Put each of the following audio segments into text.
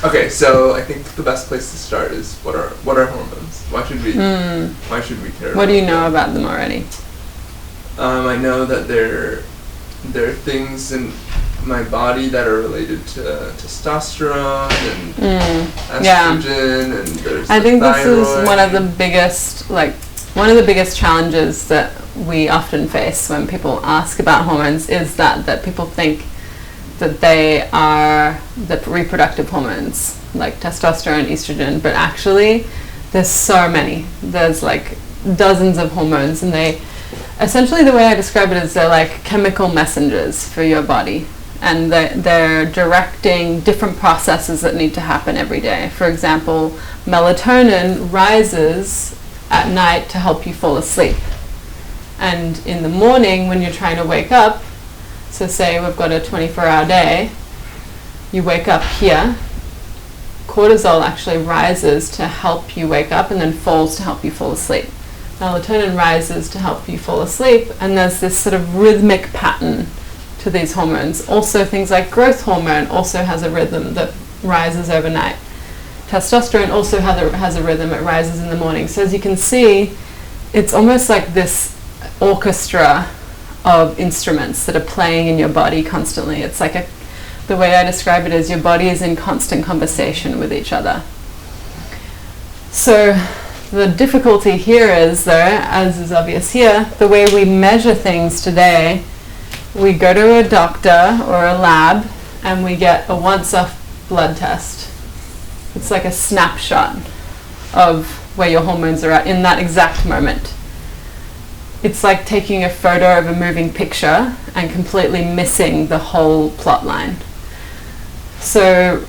Okay, so I think the best place to start is what are hormones? Why should we care? What do you know about them already? I know that there are things in my body that are related to testosterone and estrogen, and there's I think thyroid. This is one of the biggest challenges that we often face when people ask about hormones is that people think that they are the reproductive hormones like testosterone, estrogen, but actually there's so many. There's like dozens of hormones, and they essentially, the way I describe it is they're like chemical messengers for your body, and they're directing different processes that need to happen every day. For example, melatonin rises at night to help you fall asleep, and in the morning when you're trying to wake up, so say we've got a 24-hour day, you wake up here, cortisol actually rises to help you wake up and then falls to help you fall asleep. Melatonin rises to help you fall asleep, and there's this sort of rhythmic pattern to these hormones. Also, things like growth hormone also has a rhythm that rises overnight. Testosterone also has a rhythm, it rises in the morning. So as you can see, it's almost like this orchestra of instruments that are playing in your body constantly. It's like the way I describe it is your body is in constant conversation with each other. So the difficulty here is, though, as is obvious here, the way we measure things today, we go to a doctor or a lab and we get a once-off blood test. It's like a snapshot of where your hormones are at in that exact moment. It's like taking a photo of a moving picture and completely missing the whole plot line. So,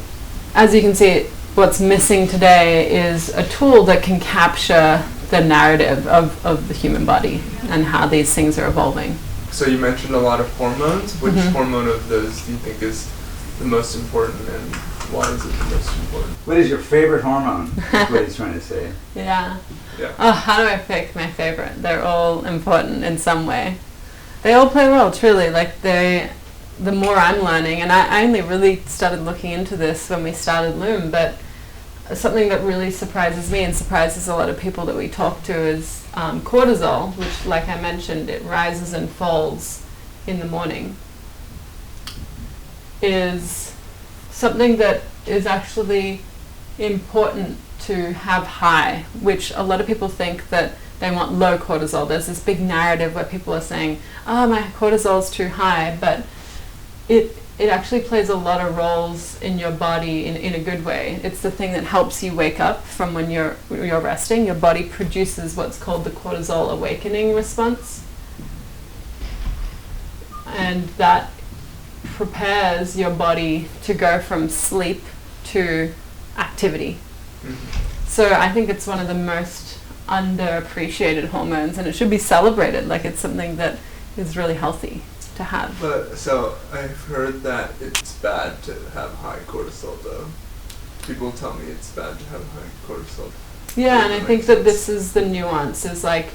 as you can see, what's missing today is a tool that can capture the narrative of the human body and how these things are evolving. So you mentioned a lot of hormones. Which hormone of those do you think is the most important, and why is it the most important? What is your favorite hormone? That's what he's trying to say. Yeah. Oh, how do I pick my favorite? They're all important in some way. They all play a role, truly. Like the more I'm learning, and I only really started looking into this when we started Lume, but something that really surprises me and surprises a lot of people that we talk to is cortisol, which, like I mentioned, it rises and falls in the morning, is something that is actually important to have high, which a lot of people think that they want low cortisol. There's this big narrative where people are saying, oh, my cortisol's too high, but it actually plays a lot of roles in your body in a good way. It's the thing that helps you wake up from when you're resting. Your body produces what's called the cortisol awakening response, and that prepares your body to go from sleep to activity. So I think it's one of the most underappreciated hormones, and it should be celebrated like it's something that is really healthy to have. But so I've heard that it's bad to have high cortisol, though. People tell me it's bad to have high cortisol. Yeah, and I think that this is the nuance, is like,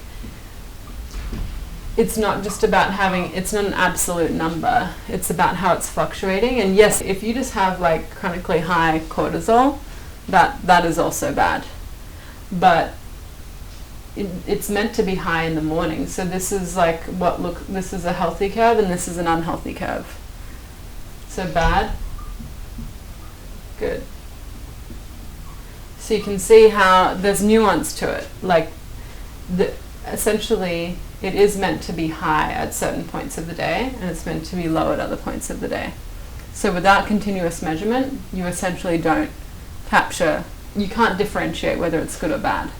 it's not just about having, it's not an absolute number, it's about how it's fluctuating. And yes, if you just have like chronically high cortisol, that is also bad. But it's meant to be high in the morning. So this is like this is a healthy curve and this is an unhealthy curve. So bad, good. So you can see how there's nuance to it. Like essentially it is meant to be high at certain points of the day and it's meant to be low at other points of the day. So without continuous measurement, you essentially don't capture, you can't differentiate whether it's good or bad.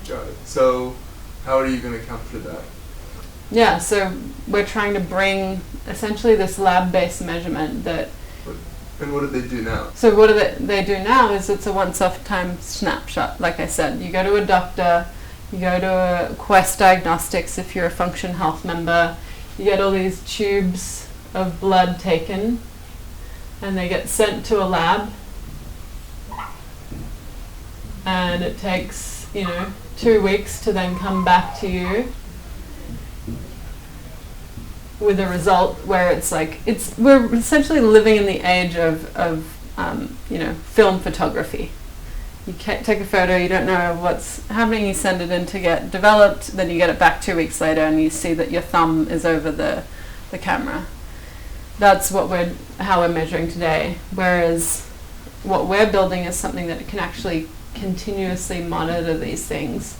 Got it. So how are you going to capture that? Yeah, so we're trying to bring essentially this lab-based measurement that... And what do they do now? So what they do now is it's a once-off time snapshot. Like I said, you go to a doctor, you go to a Quest Diagnostics if you're a Function Health member, you get all these tubes of blood taken and they get sent to a lab, and it takes, 2 weeks to then come back to you with a result where it's like, we're essentially living in the age of film photography. You take a photo, you don't know what's happening, you send it in to get developed, then you get it back 2 weeks later and you see that your thumb is over the camera. That's how we're measuring today. Whereas what we're building is something that can actually continuously monitor these things.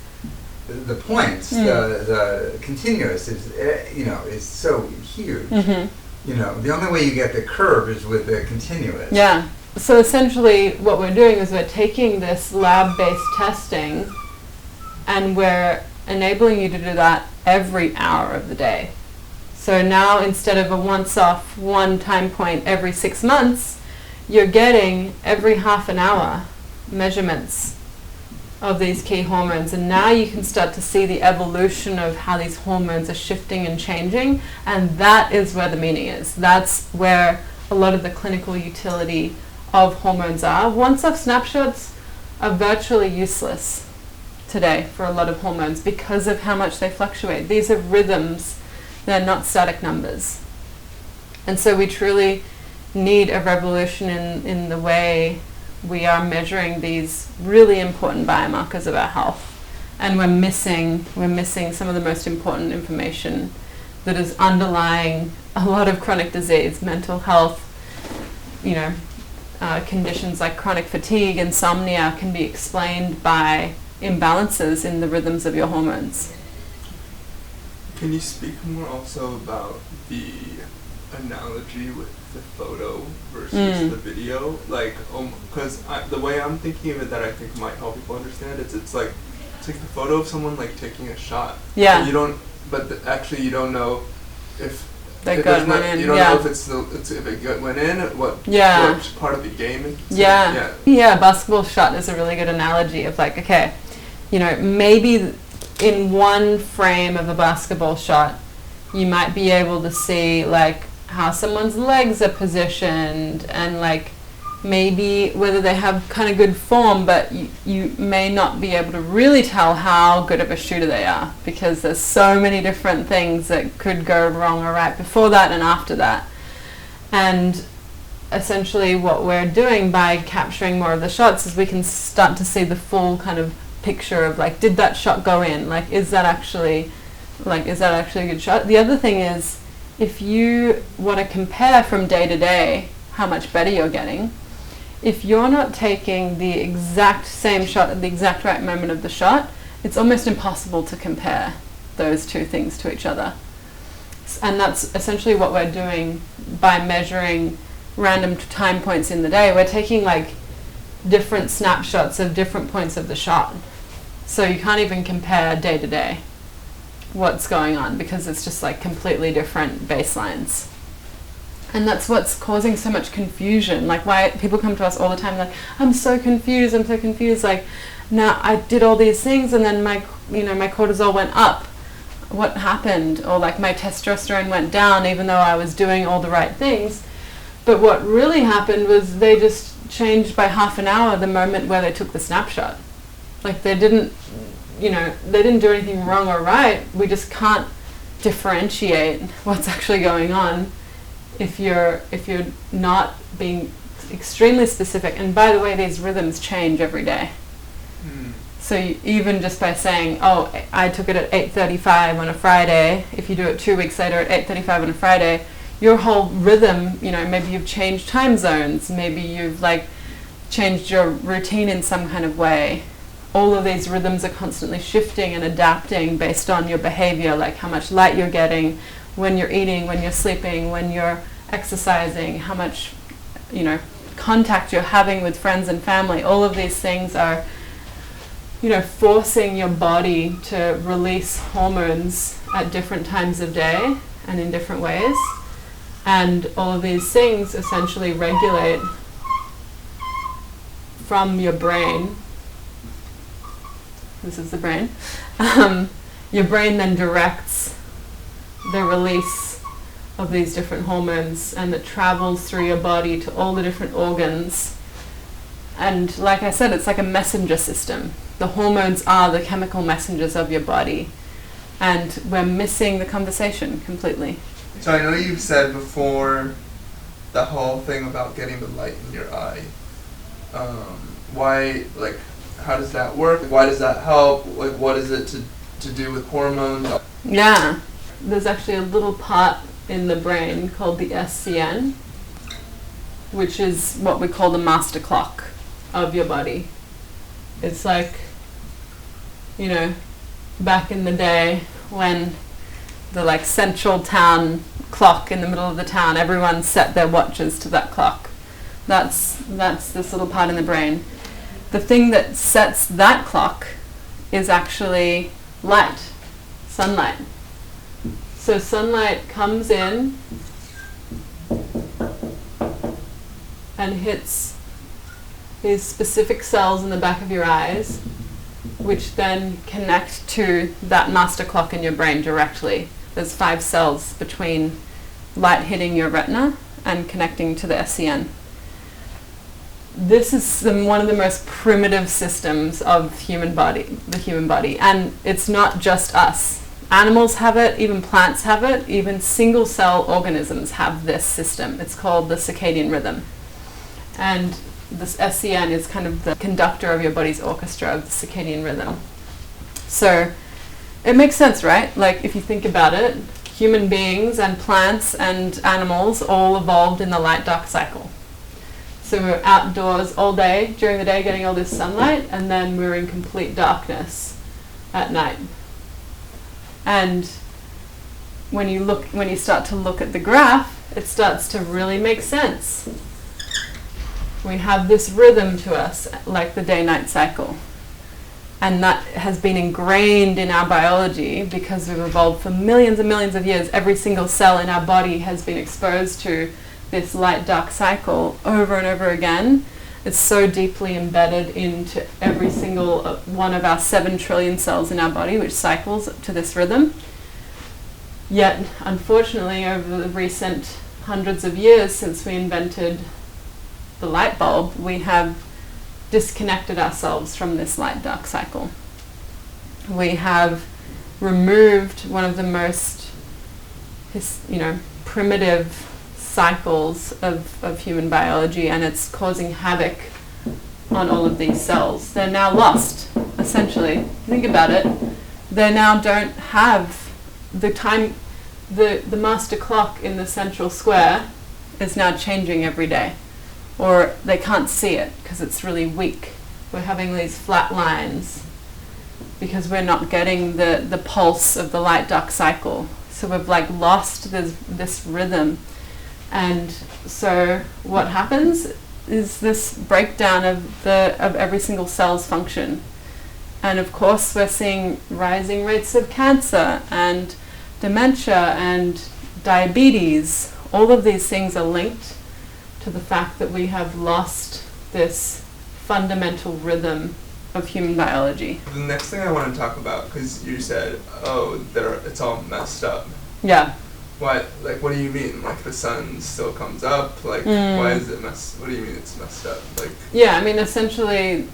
The points, the continuous is so huge. The only way you get the curve is with the continuous. Yeah. So essentially what we're doing is we're taking this lab-based testing and we're enabling you to do that every hour of the day. So now instead of a once-off one time point every 6 months, you're getting every half an hour measurements of these key hormones, and now you can start to see the evolution of how these hormones are shifting and changing, and that is where the meaning is. That's where a lot of the clinical utility of hormones are. Once-off snapshots are virtually useless today for a lot of hormones because of how much they fluctuate. These are rhythms, they're not static numbers. And so we truly need a revolution in the way we are measuring these really important biomarkers of our health. And we're missing some of the most important information that is underlying a lot of chronic disease, mental health, conditions like chronic fatigue, insomnia can be explained by imbalances in the rhythms of your hormones. Can you speak more also about the analogy with the photo versus the video? Like, because the way I'm thinking of it that I think might help people understand it, it's like the photo of someone like taking a shot. Yeah. Actually you don't know if that gun went in. You don't know if if it went in, what part of the game it's a basketball shot is a really good analogy of like, okay, maybe in one frame of a basketball shot you might be able to see like how someone's legs are positioned and like maybe whether they have kind of good form, but you may not be able to really tell how good of a shooter they are because there's so many different things that could go wrong or right before that and after that. And essentially what we're doing by capturing more of the shots is we can start to see the full kind of picture of like, did that shot go in? Like, is that actually a good shot? The other thing is, if you want to compare from day to day how much better you're getting, if you're not taking the exact same shot at the exact right moment of the shot, it's almost impossible to compare those two things to each other. And that's essentially what we're doing by measuring random time points in the day. We're taking like different snapshots of different points of the shot. So you can't even compare day to day what's going on because it's just like completely different baselines. And that's what's causing so much confusion. Like why people come to us all the time like, I'm so confused. Like, now I did all these things and then my cortisol went up. What happened? Or like my testosterone went down even though I was doing all the right things. But what really happened was they just changed by half an hour the moment where they took the snapshot. Like they didn't do anything wrong or right. We just can't differentiate what's actually going on if you're not being extremely specific. And by the way, these rhythms change every day. So even just by saying, oh, I took it at 8:35 on a Friday, if you do it 2 weeks later at 8:35 on a Friday, your whole rhythm, maybe you've changed time zones, maybe you've like changed your routine in some kind of way. All of these rhythms are constantly shifting and adapting based on your behavior, like how much light you're getting, when you're eating, when you're sleeping, when you're exercising, how much, contact you're having with friends and family. All of these things are, forcing your body to release hormones at different times of day and in different ways. And all of these things essentially regulate from your brain. This is the brain. Your brain then directs the release of these different hormones, and it travels through your body to all the different organs. And like I said, it's like a messenger system. The hormones are the chemical messengers of your body, and we're missing the conversation completely. So I know you've said before, the whole thing about getting the light in your eye. Why, like, how does that work? Why does that help? Like, what is it to do with hormones? Yeah, there's actually a little part in the brain called the SCN, which is what we call the master clock of your body. It's like, you know, back in the day when the like central town clock in the middle of the town, everyone set their watches to that clock. That's this little part in the brain. The thing that sets that clock is actually light, sunlight. So sunlight comes in and hits these specific cells in the back of your eyes, which then connect to that master clock in your brain directly. There's 5 cells between light hitting your retina and connecting to the SCN. This is one of the most primitive systems of the human body, and it's not just us. Animals have it, even plants have it, even single cell organisms have this system. It's called the circadian rhythm. And this SCN is kind of the conductor of your body's orchestra of the circadian rhythm. So it makes sense, right? Like if you think about it, human beings and plants and animals all evolved in the light-dark cycle. So we're outdoors all day, during the day getting all this sunlight, and then we're in complete darkness at night. And when you start to look at the graph, it starts to really make sense. We have this rhythm to us, like the day-night cycle. And that has been ingrained in our biology because we've evolved for millions and millions of years. Every single cell in our body has been exposed to this light-dark cycle over and over again. It's so deeply embedded into every single one of our 7 trillion cells in our body, which cycles to this rhythm. Yet, unfortunately, over the recent hundreds of years since we invented the light bulb, we have disconnected ourselves from this light-dark cycle. We have removed one of the most, primitive cycles of human biology, and it's causing havoc on all of these cells. They're now lost, essentially. Think about it. They now don't have the time. The master clock in the central square is now changing every day, or they can't see it because it's really weak. We're having these flat lines because we're not getting the pulse of the light-dark cycle. So we've like lost this rhythm. And so what happens is this breakdown of every single cell's function. And of course we're seeing rising rates of cancer and dementia and diabetes. All of these things are linked to the fact that we have lost this fundamental rhythm of human biology. The next thing I want to talk about, because you said, it's all messed up. Yeah. What do you mean? Like the sun still comes up? Like, why is it what do you mean it's messed up? Like, yeah, I mean, essentially,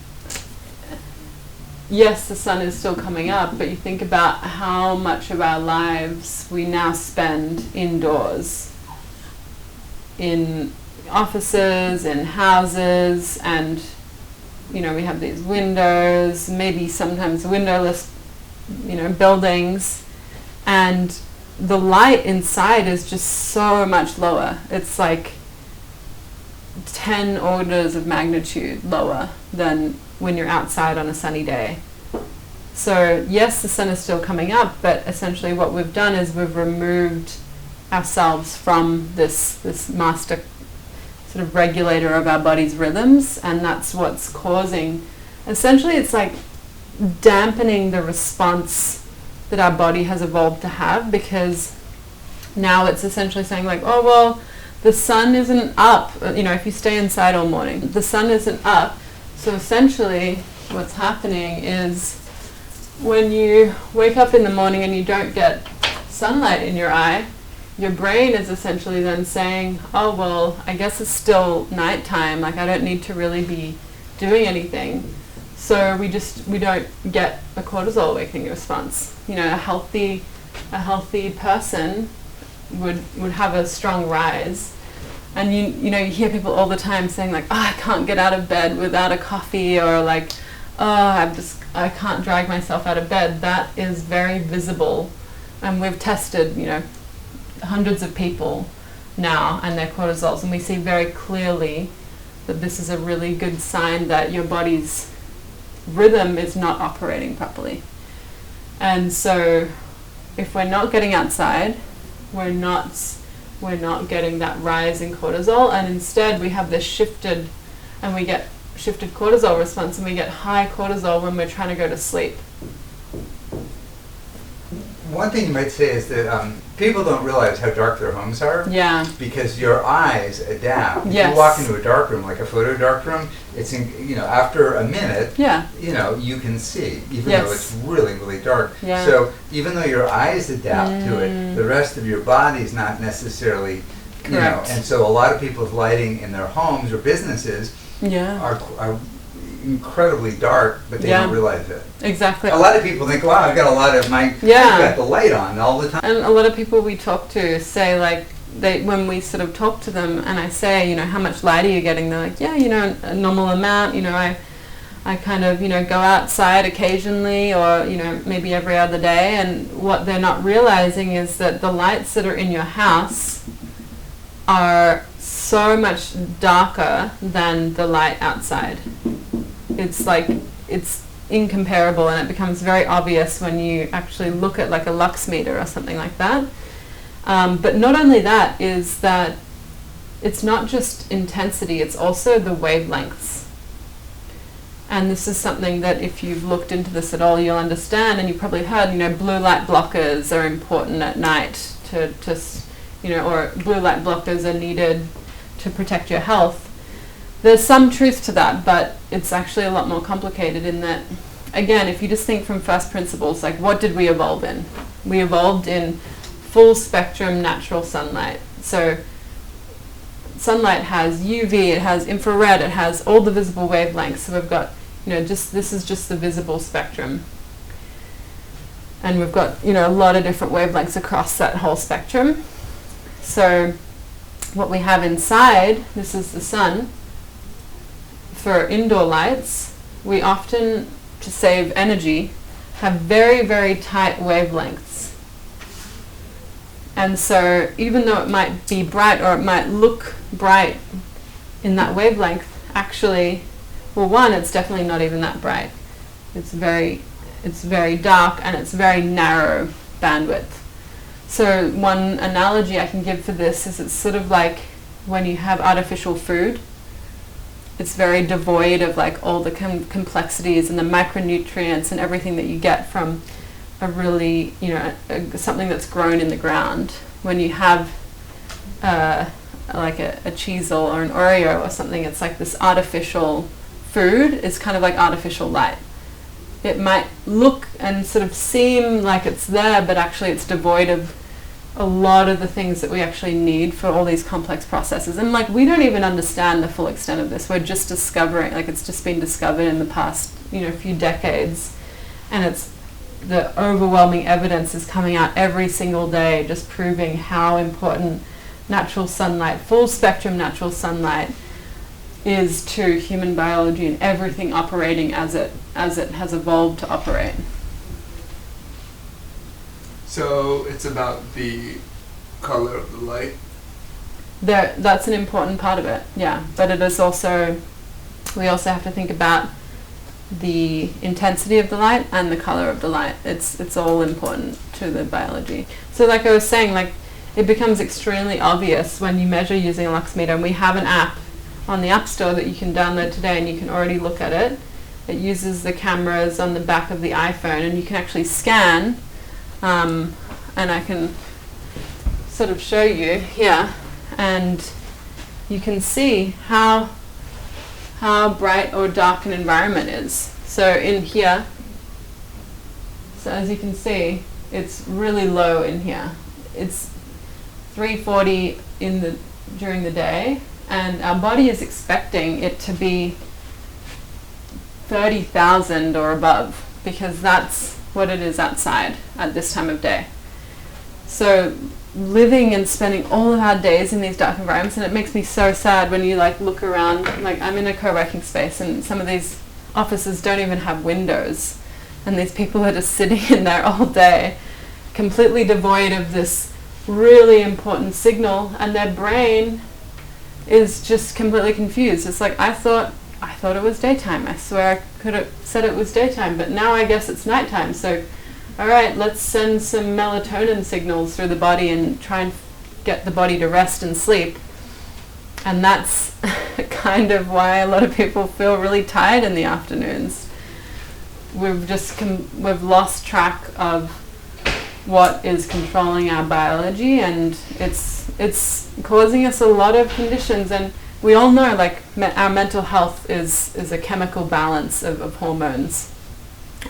yes, the sun is still coming up, but you think about how much of our lives we now spend indoors, in offices, in houses, and, we have these windows, maybe sometimes windowless, buildings, and the light inside is just so much lower. It's like 10 orders of magnitude lower than when you're outside on a sunny day. So yes, the sun is still coming up, but essentially what we've done is we've removed ourselves from this master sort of regulator of our body's rhythms, and that's what's causing, essentially it's like dampening the response that our body has evolved to have, because now it's essentially saying like, oh well, the sun isn't up, if you stay inside all morning, the sun isn't up. So essentially what's happening is when you wake up in the morning and you don't get sunlight in your eye, your brain is essentially then saying, oh well, I guess it's still nighttime, like I don't need to really be doing anything. So we don't get a cortisol awakening response. A healthy person would have a strong rise And you know, you hear people all the time saying like, oh, I can't get out of bed without a coffee, or like, oh, I can't drag myself out of bed. That is very visible. And we've tested, you know, hundreds of people now and their cortisols, and we see very clearly that this is a really good sign that your body's rhythm is not operating properly. And so if we're not getting outside, we're not getting that rise in cortisol, and instead we have this shifted cortisol response, and we get high cortisol when we're trying to go to sleep. One thing you might say is that people don't realize how dark their homes are. Yeah. Because your eyes adapt. Yes. If you walk into a dark room, like a photo dark room, it's after a minute, you can see, even though it's really, really dark. Yeah. So even though your eyes adapt to it, the rest of your body's not necessarily, and so a lot of people's lighting in their homes or businesses are incredibly dark, but they don't realize it. Exactly. A lot of people think, wow, I've got a lot of I've got the light on all the time. And a lot of people we talk to say, like, when we sort of talk to them and I say, you know, how much light are you getting? They're like, yeah, you know, a normal amount, you know, I kind of, you know, go outside occasionally, or, you know, maybe every other day. And what they're not realizing is that the lights that are in your house are so much darker than the light outside. It's like, it's incomparable, and it becomes very obvious when you actually look at like a lux meter or something like that. But not only that, is that it's not just intensity, it's also the wavelengths. And this is something that if you've looked into this at all, you'll understand, and you've probably heard, you know, blue light blockers are important at night to you know, or blue light blockers are needed to protect your health. There's some truth to that, but it's actually a lot more complicated in that, again, if you just think from first principles, like, what did we evolve in? We evolved in full spectrum natural sunlight. So sunlight has UV, it has infrared, it has all the visible wavelengths. So we've got, you know, this is just the visible spectrum. And we've got, you know, a lot of different wavelengths across that whole spectrum. So what we have inside, this is the sun. For indoor lights, we often, to save energy, have very, very tight wavelengths. And so even though it might be bright, or it might look bright in that wavelength, actually, well, one, it's definitely not even that bright. It's very dark, and it's very narrow bandwidth. So one analogy I can give for this is it's sort of like when you have artificial food. It's very devoid of like all the complexities and the micronutrients and everything that you get from a really, you know, something that's grown in the ground. When you have like a Cheezel or an Oreo or something, it's like this artificial food. It's kind of like artificial light. It might look and sort of seem like it's there, but actually it's devoid of a lot of the things that we actually need for all these complex processes. And like, we don't even understand the full extent of this. We're just discovering, like, it's just been discovered in the past, you know, few decades. And it's, the overwhelming evidence is coming out every single day, just proving how important natural sunlight, full spectrum natural sunlight, is to human biology and everything operating as it has evolved to operate. So it's about the color of the light? That's an important part of it, yeah. But it is also, we also have to think about the intensity of the light and the color of the light. It's all important to the biology. So like I was saying, like, it becomes extremely obvious when you measure using a lux meter. And we have an app on the App Store that you can download today, and you can already look at it. It uses the cameras on the back of the iPhone, and you can actually scan. And I can sort of show you here, and you can see how bright or dark an environment is. So in here, so as you can see, it's really low in here. It's 340 during the day, and our body is expecting it to be 30,000 or above, because that's what it is outside at this time of day. So living and spending all of our days in these dark environments, and it makes me so sad when you like look around. Like, I'm in a co-working space, and some of these offices don't even have windows, and these people are just sitting in there all day, completely devoid of this really important signal, and their brain is just completely confused. It's like, I thought it was daytime. I swear I could have said it was daytime, but now I guess it's nighttime. So all right, let's send some melatonin signals through the body and try and get the body to rest and sleep. And that's kind of why a lot of people feel really tired in the afternoons. We've lost track of what is controlling our biology, and it's causing us a lot of conditions. And we all know, like, our mental health is a chemical balance of hormones,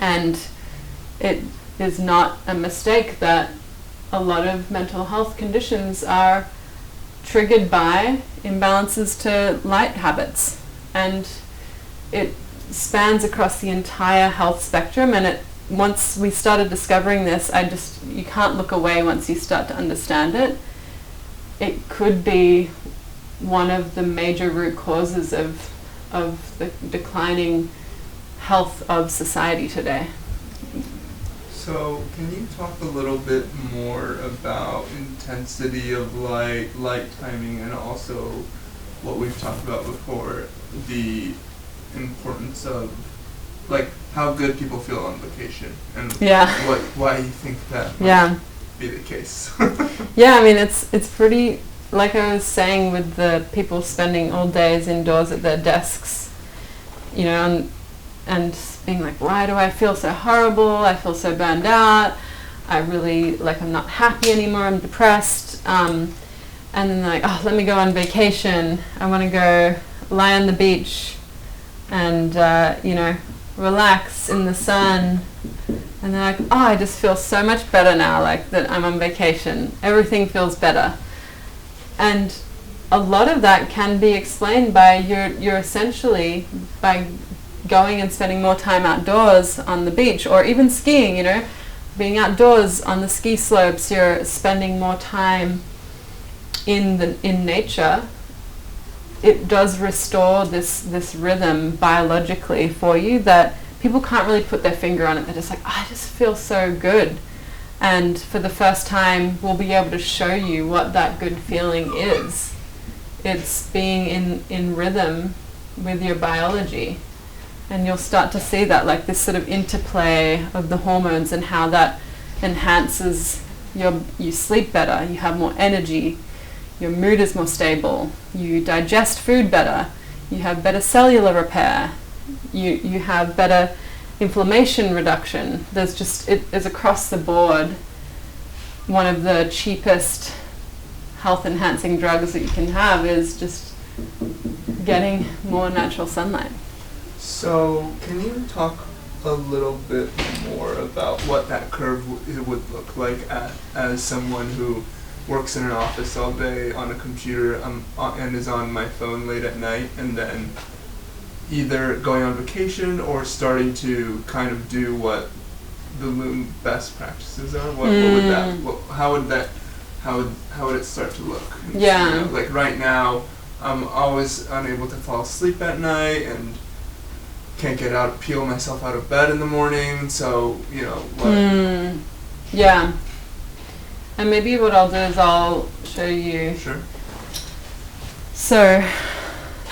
and it is not a mistake that a lot of mental health conditions are triggered by imbalances to light habits, and it spans across the entire health spectrum. And once we started discovering this, you can't look away once you start to understand it. It could be one of the major root causes of the declining health of society today. So, can you talk a little bit more about intensity of light timing, and also what we've talked about before, the importance of, like, how good people feel on vacation, and why you think that might be the case? Yeah, I mean, it's pretty, like I was saying, with the people spending all days indoors at their desks, you know, and being like, why do I feel so horrible? I feel so burned out. I'm not happy anymore. I'm depressed. And then they're like, oh, let me go on vacation. I want to go lie on the beach and, relax in the sun. And they're like, oh, I just feel so much better now, like that I'm on vacation. Everything feels better. And a lot of that can be explained by you're essentially, by going and spending more time outdoors on the beach, or even skiing, you know, being outdoors on the ski slopes, you're spending more time in nature. It does restore this rhythm biologically for you that people can't really put their finger on it. They're just like, I just feel so good. And for the first time, we'll be able to show you what that good feeling is. It's being in rhythm with your biology. And you'll start to see that, like, this sort of interplay of the hormones and how that enhances you sleep better, you have more energy, your mood is more stable, you digest food better, you have better cellular repair, you have better inflammation reduction. There's just, it is across the board one of the cheapest health enhancing drugs that you can have is just getting more natural sunlight. So, can you talk a little bit more about what that curve would look like as someone who works in an office all day on a computer and is on my phone late at night, and then either going on vacation or starting to kind of do what the Lume best practices are? How would it start to look? Yeah. You know, like right now, I'm always unable to fall asleep at night and can't peel myself out of bed in the morning. So, you know, what? Yeah. And maybe what I'll do is I'll show you. Sure. So,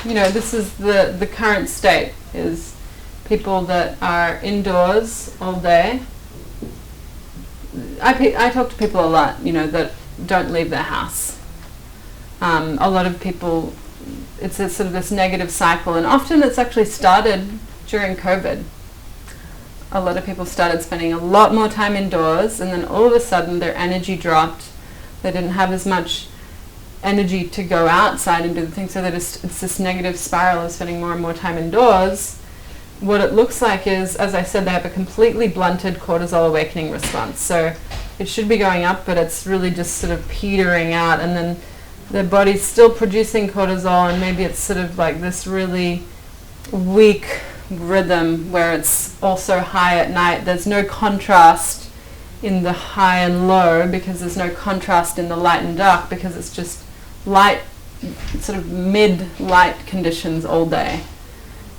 you know, this is the current state is people that are indoors all day. I talk to people a lot, you know, that don't leave their house. A lot of people, it's a sort of this negative cycle, and often it's actually started during COVID. A lot of people started spending a lot more time indoors, and then all of a sudden their energy dropped. They didn't have as much energy to go outside and do the things, so it's this negative spiral of spending more and more time indoors. What it looks like is, as I said, they have a completely blunted cortisol awakening response. So it should be going up, but it's really just sort of petering out, and then their body's still producing cortisol, and maybe it's sort of like this really weak rhythm where it's also high at night. There's no contrast in the high and low, because there's no contrast in the light and dark, because it's just light, sort of mid-light conditions all day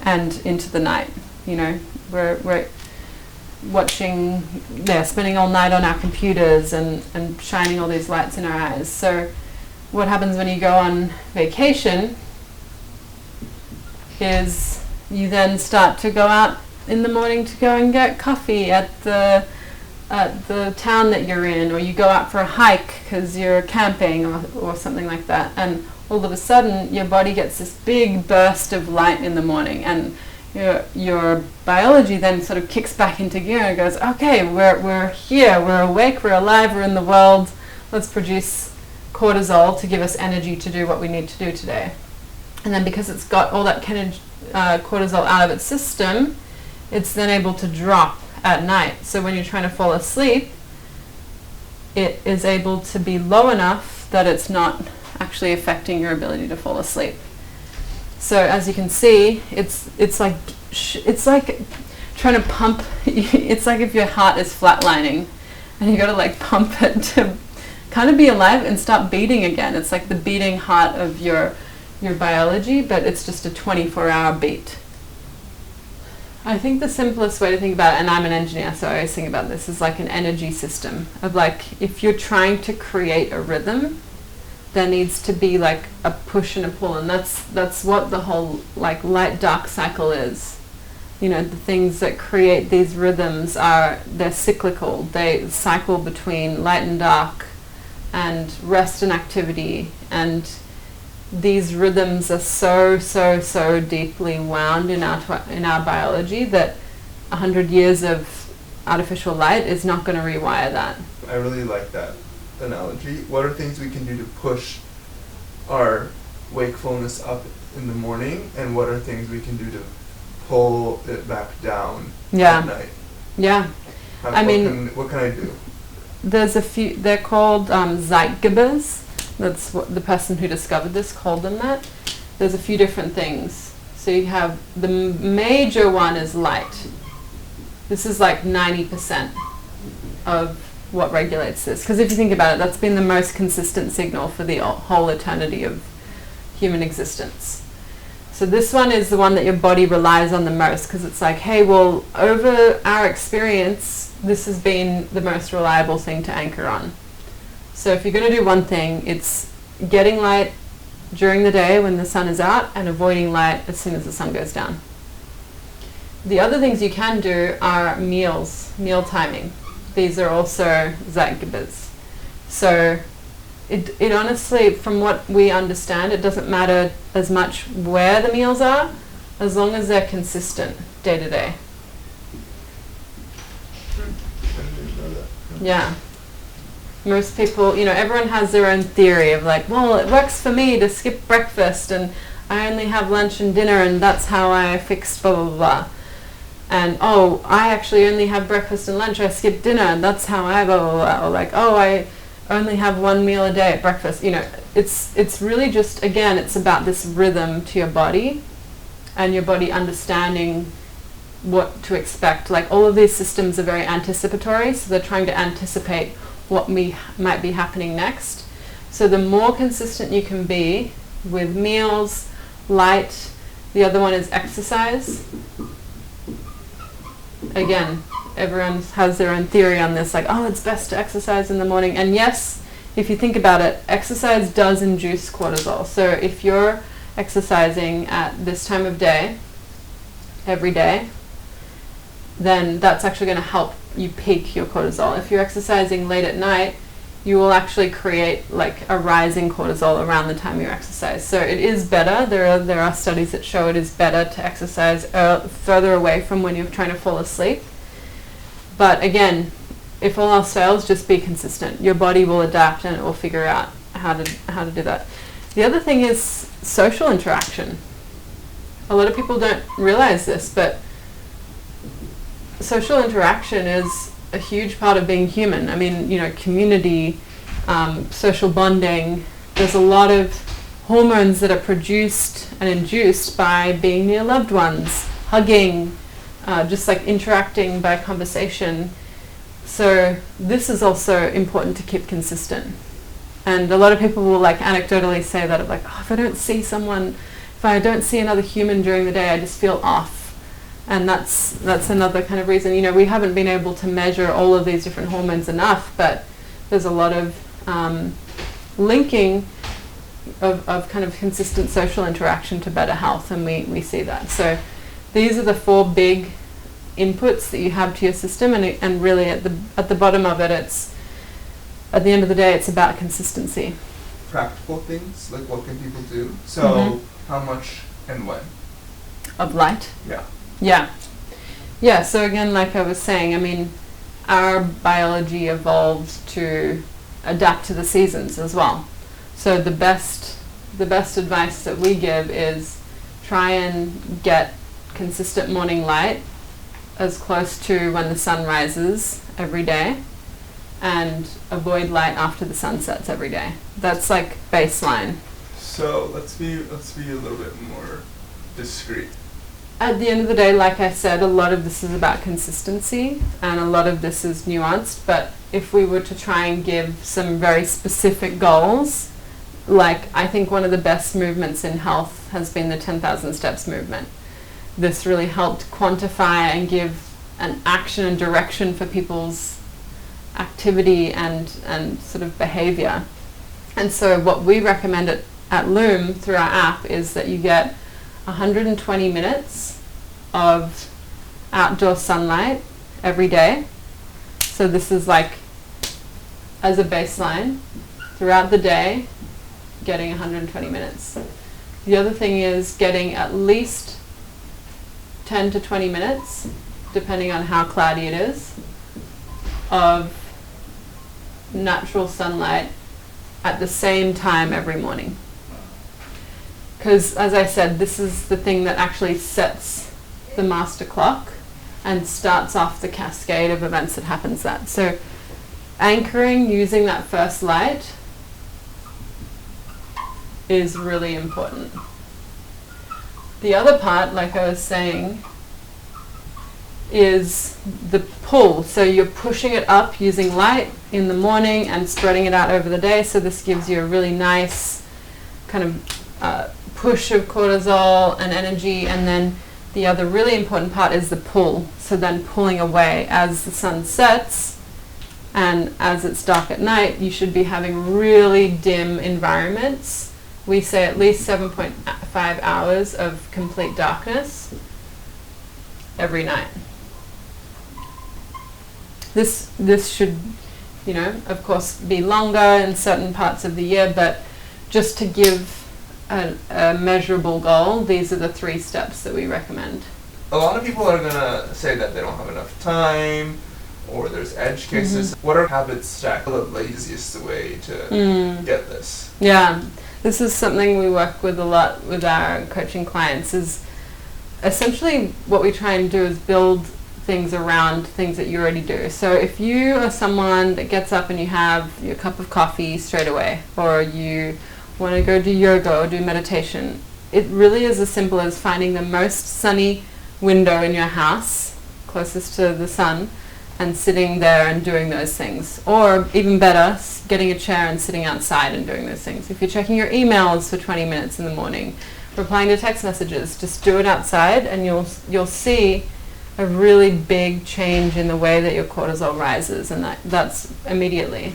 and into the night. You know, we're watching, spending all night on our computers and shining all these lights in our eyes. So what happens when you go on vacation is you then start to go out in the morning to go and get coffee at the town that you're in, or you go out for a hike because you're camping or something like that, and all of a sudden your body gets this big burst of light in the morning, and your biology then sort of kicks back into gear and goes, okay, we're here, we're awake, we're alive, we're in the world, let's produce cortisol to give us energy to do what we need to do today. And then because it's got all that cortisol out of its system, it's then able to drop at night. So when you're trying to fall asleep, it is able to be low enough that it's not actually affecting your ability to fall asleep. So as you can see, it's like trying to pump. It's like if your heart is flatlining, and you got to like pump it to kind of be alive and start beating again. It's like the beating heart of your biology, but it's just a 24-hour beat. I think the simplest way to think about it, and I'm an engineer, so I always think about this, is like an energy system of like, if you're trying to create a rhythm, there needs to be like a push and a pull, and that's what the whole like light-dark cycle is. You know, the things that create these rhythms they're cyclical. They cycle between light and dark and rest and activity, and these rhythms are so deeply wound in our biology that 100 years of artificial light is not going to rewire that. I really like that analogy. What are things we can do to push our wakefulness up in the morning, and what are things we can do to pull it back down at night? Yeah. What can I do? There's a few, they're called Zeitgebers. That's what the person who discovered this called them that. There's a few different things. So you have, the major one is light. This is like 90% of what regulates this. Because if you think about it, that's been the most consistent signal for the whole eternity of human existence. So this one is the one that your body relies on the most, because it's like, hey, well, over our experience, this has been the most reliable thing to anchor on. So if you're going to do one thing, it's getting light during the day when the sun is out and avoiding light as soon as the sun goes down. The other things you can do are meal timing. These are also Zeitgebers. So it honestly, from what we understand, it doesn't matter as much where the meals are, as long as they're consistent day to day. Yeah. Most people, everyone has their own theory of like, well, it works for me to skip breakfast and I only have lunch and dinner and that's how I fixed blah, blah, blah. And, oh, I actually only have breakfast and lunch, I skip dinner and that's how I blah, blah, blah. Or like, oh, I only have one meal a day at breakfast. It's really just, again, it's about this rhythm to your body and your body understanding what to expect. Like all of these systems are very anticipatory, so they're trying to anticipate what might be happening next. So the more consistent you can be with meals, light, the other one is exercise. Again, everyone has their own theory on this, like, oh, it's best to exercise in the morning. And yes, if you think about it, exercise does induce cortisol. So if you're exercising at this time of day, every day, then that's actually going to help you peak your cortisol. If you're exercising late at night, you will actually create like a rising cortisol around the time you exercise. So it is better. There are studies that show it is better to exercise further away from when you're trying to fall asleep. But again, if all else fails, just be consistent. Your body will adapt and it will figure out how to do that. The other thing is social interaction. A lot of people don't realize this, but social interaction is a huge part of being human. I mean, community, social bonding. There's a lot of hormones that are produced and induced by being near loved ones, hugging, just like interacting by conversation. So this is also important to keep consistent. And a lot of people will like anecdotally say that of like, oh, if I don't see someone, if I don't see another human during the day, I just feel off. And that's another kind of reason. You know, we haven't been able to measure all of these different hormones enough, but there's a lot of linking of kind of consistent social interaction to better health, and we see that. So these are the 4 big inputs that you have to your system, and really at the bottom of it, it's at the end of the day, it's about consistency. Practical things, like what can people do? So how much and when? Of light? Yeah, so again, like I was saying, I mean, our biology evolved to adapt to the seasons as well. So the best advice that we give is try and get consistent morning light as close to when the sun rises every day, and avoid light after the sun sets every day. That's like baseline. So let's be a little bit more discreet. At the end of the day, like I said, a lot of this is about consistency and a lot of this is nuanced, but if we were to try and give some very specific goals, like I think one of the best movements in health has been the 10,000 steps movement. This really helped quantify and give an action and direction for people's activity and sort of behavior. And so what we recommend at Lume through our app is that you get 120 minutes of outdoor sunlight every day. So this is like as a baseline throughout the day, getting 120 minutes. The other thing is getting at least 10 to 20 minutes, depending on how cloudy it is, of natural sunlight at the same time every morning. Because as I said, this is the thing that actually sets the master clock and starts off the cascade of events that happens that. So anchoring using that first light is really important. The other part, like I was saying, is the pull. So you're pushing it up using light in the morning and spreading it out over the day. So this gives you a really nice kind of push of cortisol and energy. And then the other really important part is the pull. So then pulling away as the sun sets and as it's dark at night, you should be having really dim environments. We say at least 7.5 hours of complete darkness every night. This should, you know, of course be longer in certain parts of the year, but just to give a measurable goal, these are the 3 steps that we recommend. A lot of people are going to say that they don't have enough time, or there's edge cases. What are habits stacked? The laziest way to get this? Yeah, this is something we work with a lot with our coaching clients. Is essentially what we try and do is build things around things that you already do. So if you are someone that gets up and you have your cup of coffee straight away, or you want to go do yoga or do meditation, it really is as simple as finding the most sunny window in your house, closest to the sun, and sitting there and doing those things. Or even better, getting a chair and sitting outside and doing those things. If you're checking your emails for 20 minutes in the morning, replying to text messages, just do it outside and you'll see a really big change in the way that your cortisol rises, and that's immediately.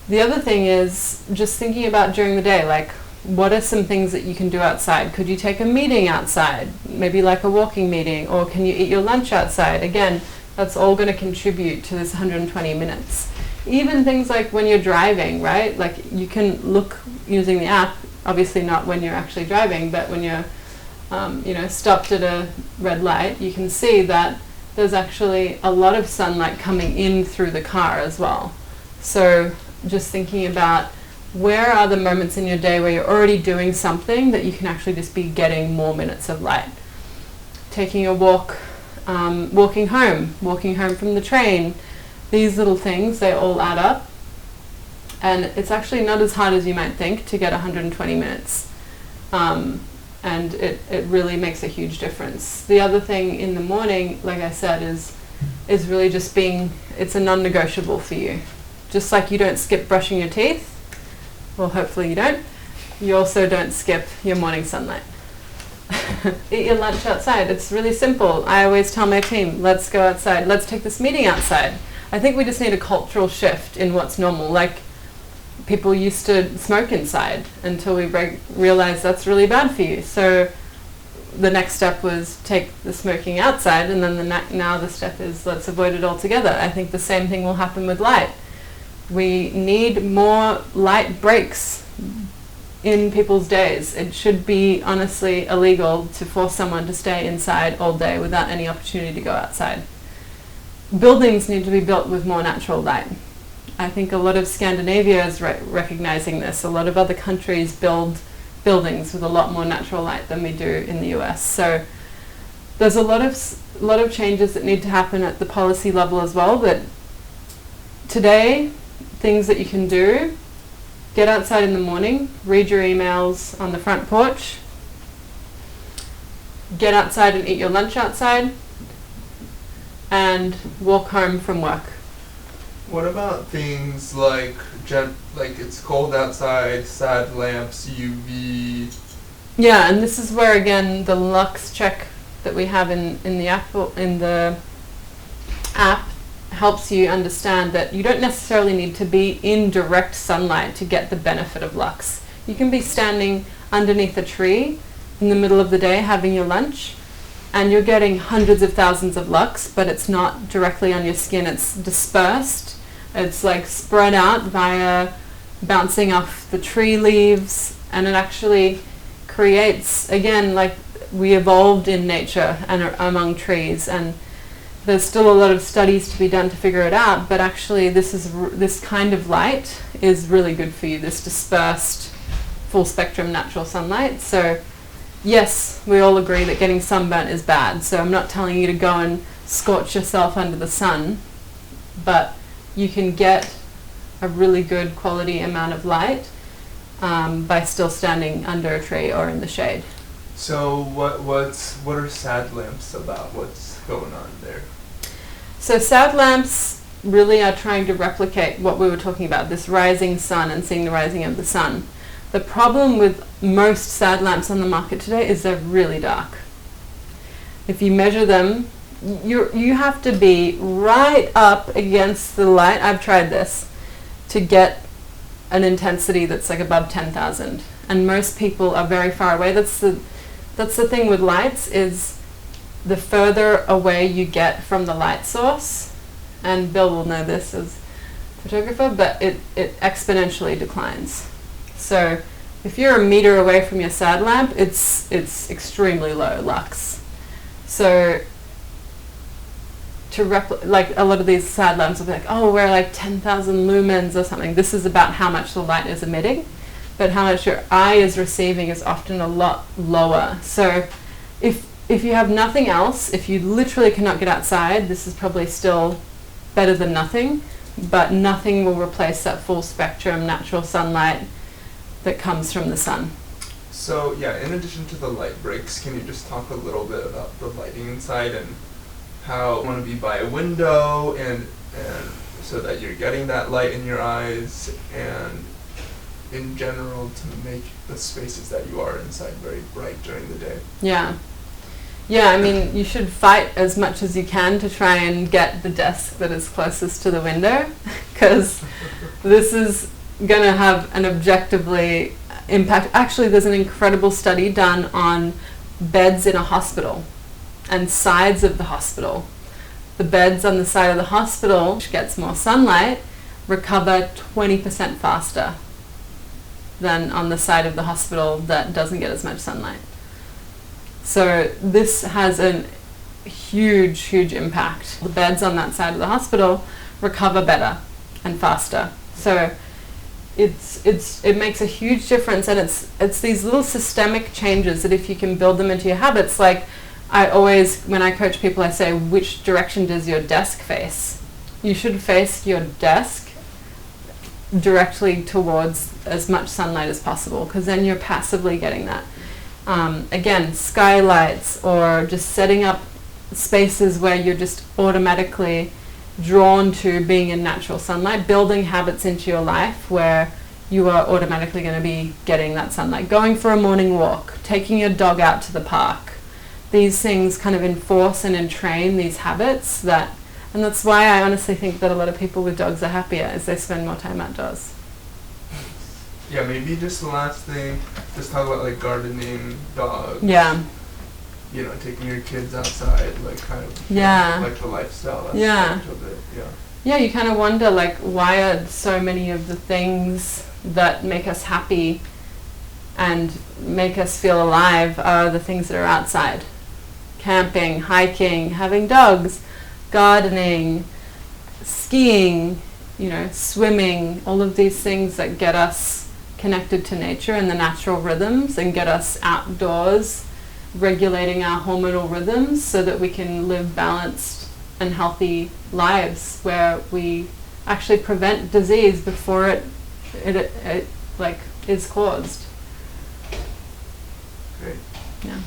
The other thing is just thinking about during the day, like what are some things that you can do outside? Could you take a meeting outside, maybe like a walking meeting, or can you eat your lunch outside? Again, that's all going to contribute to this 120 minutes. Even things like when you're driving, right? Like you can look using the app, obviously not when you're actually driving, but when you're stopped at a red light, you can see that there's actually a lot of sunlight coming in through the car as well. So just thinking about where are the moments in your day where you're already doing something that you can actually just be getting more minutes of light. Taking a walk, walking home from the train, these little things, they all add up. And it's actually not as hard as you might think to get 120 minutes. And it really makes a huge difference. The other thing in the morning, like I said, is is really just it's a non-negotiable for you. Just like you don't skip brushing your teeth, well, hopefully you don't, you also don't skip your morning sunlight. Eat your lunch outside. It's really simple. I always tell my team, let's go outside. Let's take this meeting outside. I think we just need a cultural shift in what's normal. Like, people used to smoke inside until we realized that's really bad for you. So the next step was take the smoking outside, and then now the step is let's avoid it altogether. I think the same thing will happen with light. We need more light breaks in people's days. It should be honestly illegal to force someone to stay inside all day without any opportunity to go outside. Buildings need to be built with more natural light. I think a lot of Scandinavia is recognizing this. A lot of other countries build buildings with a lot more natural light than we do in the US. So there's a lot of changes that need to happen at the policy level as well. But today, things that you can do: get outside in the morning, read your emails on the front porch, get outside and eat your lunch outside, and walk home from work. What about things like it's cold outside, sad lamps, UV? Yeah, and this is where again the lux check that we have in the app helps you understand that you don't necessarily need to be in direct sunlight to get the benefit of lux. You can be standing underneath a tree in the middle of the day having your lunch, and you're getting hundreds of thousands of lux, but it's not directly on your skin. It's dispersed. It's like spread out via bouncing off the tree leaves, and it actually creates, again, like we evolved in nature and among trees, and there's still a lot of studies to be done to figure it out, but actually this kind of light is really good for you, this dispersed full spectrum natural sunlight. So yes, we all agree that getting sunburnt is bad, so I'm not telling you to go and scorch yourself under the sun, but you can get a really good quality amount of light by still standing under a tree or in the shade. So what are sad lamps about? What's going on there? So sad lamps really are trying to replicate what we were talking about, this rising sun and seeing the rising of the sun. The problem with most sad lamps on the market today is they're really dark. If you measure them, you have to be right up against the light. I've tried this to get an intensity that's like above 10,000, and most people are very far away. That's the thing with lights, is the further away you get from the light source, and Bill will know this as a photographer, but it exponentially declines. So if you're a meter away from your sad lamp, it's extremely low lux. So like a lot of these sad lamps will be like, oh, we're like 10,000 lumens or something. This is about how much the light is emitting, but how much your eye is receiving is often a lot lower. So if you have nothing else, if you literally cannot get outside, this is probably still better than nothing, but nothing will replace that full spectrum natural sunlight that comes from the sun. So yeah, in addition to the light breaks, can you just talk a little bit about the lighting inside and how you want to be by a window and so that you're getting that light in your eyes, and in general to make the spaces that you are inside very bright during the day? Yeah, I mean, you should fight as much as you can to try and get the desk that is closest to the window, because this is going to have an objectively impact. Actually, there's an incredible study done on beds in a hospital and sides of the hospital. The beds on the side of the hospital, which gets more sunlight, recover 20% faster than on the side of the hospital that doesn't get as much sunlight. So this has a huge impact. The beds on that side of the hospital recover better and faster. So it makes a huge difference, and it's these little systemic changes that if you can build them into your habits, like I always, when I coach people, I say, which direction does your desk face? You should face your desk directly towards as much sunlight as possible, because then you're passively getting that. Again, skylights, or just setting up spaces where you're just automatically drawn to being in natural sunlight, building habits into your life where you are automatically going to be getting that sunlight, going for a morning walk, taking your dog out to the park. These things kind of enforce and entrain these habits and that's why I honestly think that a lot of people with dogs are happier as they spend more time outdoors. Yeah, maybe just the last thing, just talk about like gardening, dogs. Yeah. You know, taking your kids outside, like kind of like the lifestyle aspect of it. Yeah, you kind of wonder like why are so many of the things that make us happy and make us feel alive are the things that are outside. Camping, hiking, having dogs, gardening, skiing, swimming, all of these things that get us connected to nature and the natural rhythms and get us outdoors, regulating our hormonal rhythms so that we can live balanced and healthy lives where we actually prevent disease before it is caused. Great. Yeah.